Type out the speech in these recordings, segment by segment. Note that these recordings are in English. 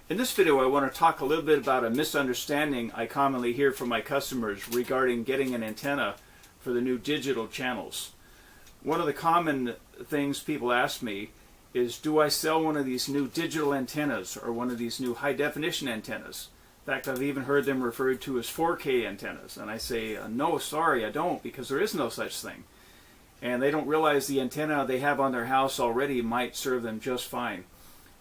In this video, I want to talk a little bit about a misunderstanding I commonly hear from my customers regarding getting an antenna for the new digital channels. One of the common things people ask me is, do I sell one of these new digital antennas or one of these new high-definition antennas? In fact, I've even heard them referred to as 4K antennas. And I say, no, sorry, I don't, because there is no such thing. And they don't realize the antenna they have on their house already might serve them just fine.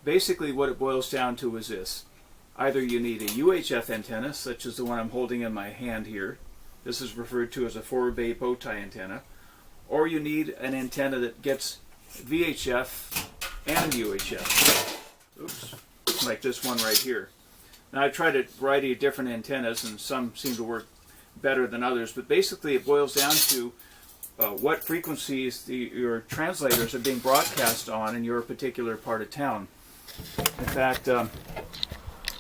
Basically, what it boils down to is this. Either you need a UHF antenna, such as the one I'm holding in my hand here. This is referred to as a 4-bay bow tie antenna. Or you need an antenna that gets VHF and UHF. Oops, like this one right here. Now, I've tried a variety of different antennas, and some seem to work better than others. But basically, it boils down to what frequencies your translators are being broadcast on in your particular part of town. In fact, I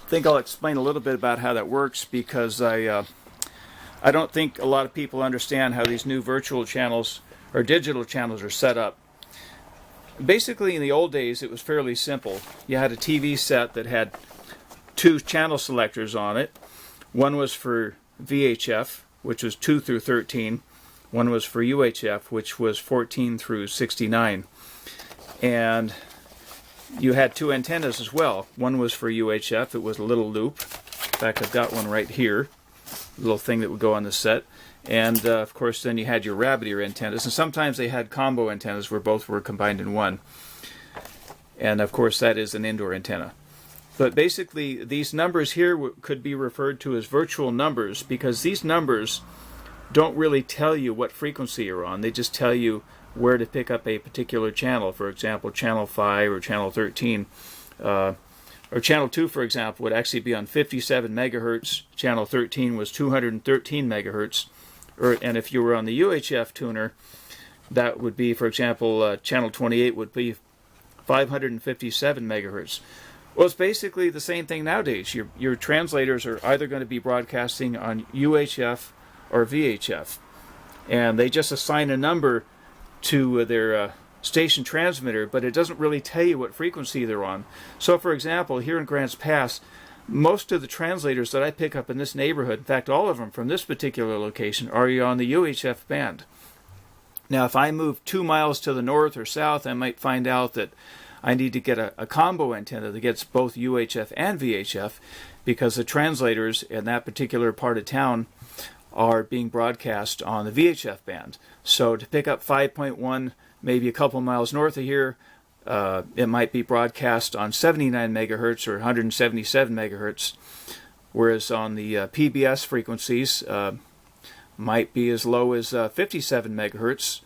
think I'll explain a little bit about how that works, because I don't think a lot of people understand how these new virtual channels or digital channels are set up. Basically, in the old days, it was fairly simple. You had a TV set that had two channel selectors on it. One was for VHF, which was 2 through 13. One was for UHF, which was 14 through 69. And you had two antennas as well. One was for UHF. It was a little loop. In fact, I've got one right here. A little thing that would go on the set. And of course, then you had your rabbit ear antennas. And sometimes they had combo antennas where both were combined in one. And of course, that is an indoor antenna. But basically, these numbers here could be referred to as virtual numbers, because these numbers don't really tell you what frequency you're on. They just tell you where to pick up a particular channel. For example, channel 5 or channel 13. Or channel 2, for example, would actually be on 57 megahertz. Channel 13 was 213 megahertz. And if you were on the UHF tuner, that would be, for example, channel 28 would be 557 megahertz. Well, it's basically the same thing nowadays. Your translators are either going to be broadcasting on UHF or VHF. And they just assign a number to their station transmitter, but it doesn't really tell you what frequency they're on. So, for example, here in Grants Pass, most of the translators that I pick up in this neighborhood, in fact, all of them from this particular location, are on the UHF band. Now, if I move 2 miles to the north or south, I might find out that I need to get a combo antenna that gets both UHF and VHF, because the translators in that particular part of town are being broadcast on the VHF band. So to pick up 5.1, maybe a couple miles north of here, it might be broadcast on 79 megahertz or 177 megahertz, whereas on the PBS frequencies might be as low as 57 megahertz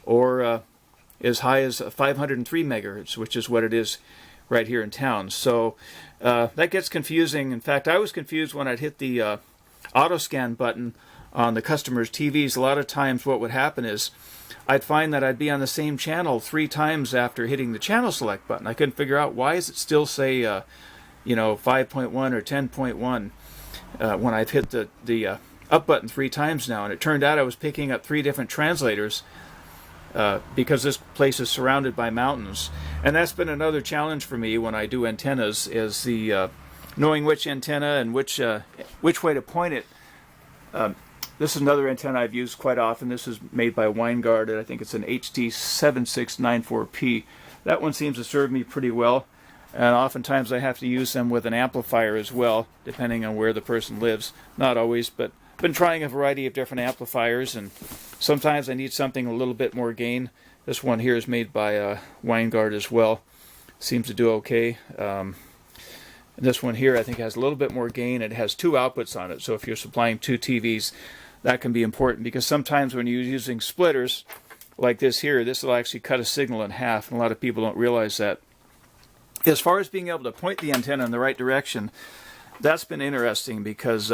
or as high as 503 megahertz, which is what it is right here in town. So that gets confusing. In fact, I was confused when I'd hit the auto scan button on the customer's TVs. A lot of times what would happen is I'd find that I'd be on the same channel 3 times after hitting the channel select button. I couldn't figure out, why does it still say 5.1 or 10.1 when I've hit the up button 3 times now. And it turned out I was picking up 3 different translators because this place is surrounded by mountains. And that's been another challenge for me when I do antennas, is the knowing which antenna and which way to point it. This is another antenna I've used quite often. This is made by Weingard, and I think it's an HT7694P. That one seems to serve me pretty well, and oftentimes I have to use them with an amplifier as well, depending on where the person lives. Not always, but I've been trying a variety of different amplifiers, and sometimes I need something a little bit more gain. This one here is made by Weingard as well. Seems to do okay. This one here I think has a little bit more gain. It has 2 outputs on it, so if you're supplying 2 TVs, that can be important, because sometimes when you're using splitters like this here, this will actually cut a signal in half, and a lot of people don't realize that. As far as being able to point the antenna in the right direction, that's been interesting, because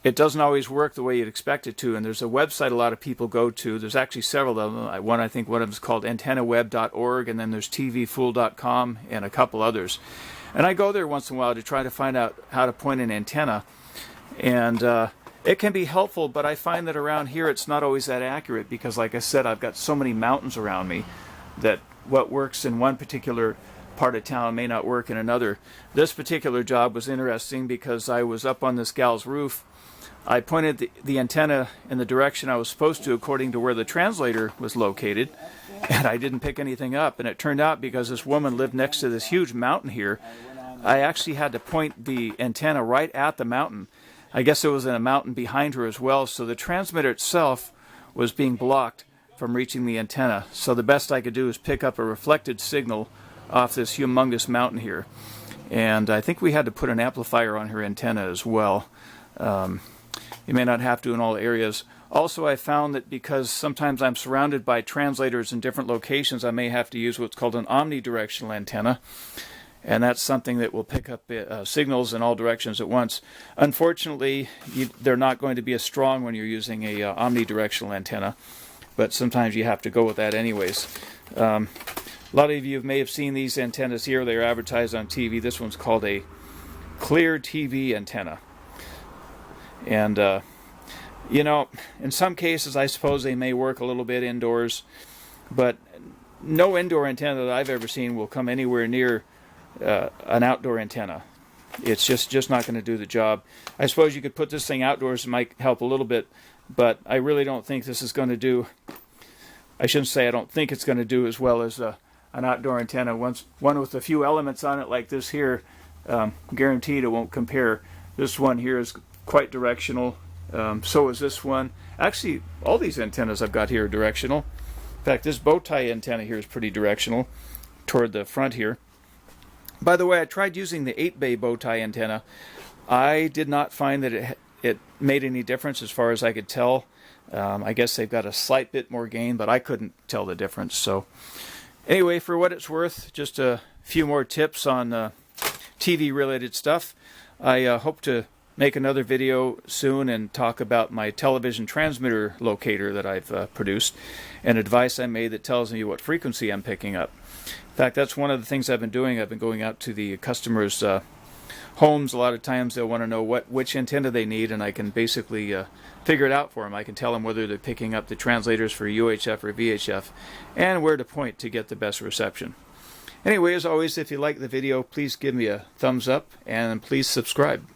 it doesn't always work the way you'd expect it to. And there's a website a lot of people go to. There's actually several of them. I think one of them is called antennaweb.org, and then there's tvfool.com and a couple others. And I go there once in a while to try to find out how to point an antenna. And it can be helpful, but I find that around here it's not always that accurate, because, like I said, I've got so many mountains around me that what works in one particular part of town may not work in another. This particular job was interesting because I was up on this gal's roof. I pointed the antenna in the direction I was supposed to according to where the translator was located, and I didn't pick anything up. And it turned out because this woman lived next to this huge mountain here, I actually had to point the antenna right at the mountain. I guess it was in a mountain behind her as well, so the transmitter itself was being blocked from reaching the antenna. So the best I could do is pick up a reflected signal off this humongous mountain here. And I think we had to put an amplifier on her antenna as well. You may not have to in all areas. Also, I found that because sometimes I'm surrounded by translators in different locations, I may have to use what's called an omnidirectional antenna. And that's something that will pick up signals in all directions at once. Unfortunately, they're not going to be as strong when you're using a omnidirectional antenna, but sometimes you have to go with that anyways. A lot of you may have seen these antennas here. They're advertised on TV. This one's called a clear TV antenna. And, you know, in some cases, I suppose they may work a little bit indoors, but no indoor antenna that I've ever seen will come anywhere near an outdoor antenna. It's just not going to do the job. I suppose you could put this thing outdoors, it might help a little bit, but I really don't think this is going to do, I shouldn't say I don't think it's going to do as well as an outdoor antenna. One with a few elements on it like this here, guaranteed it won't compare. This one here is quite directional. So is this one. Actually, all these antennas I've got here are directional. In fact, this bow tie antenna here is pretty directional toward the front here. By the way, I tried using the 8-bay bow tie antenna. I did not find that it made any difference as far as I could tell. I guess they've got a slight bit more gain, but I couldn't tell the difference. So anyway, for what it's worth, just a few more tips on TV-related stuff. I hope to make another video soon and talk about my television transmitter locator that I've produced, and advice I made that tells me what frequency I'm picking up. In fact, that's one of the things I've been doing. I've been going out to the customers' homes. A lot of times they'll want to know which antenna they need, and I can basically figure it out for them. I can tell them whether they're picking up the translators for UHF or VHF and where to point to get the best reception. Anyway, as always, if you like the video, please give me a thumbs up and please subscribe.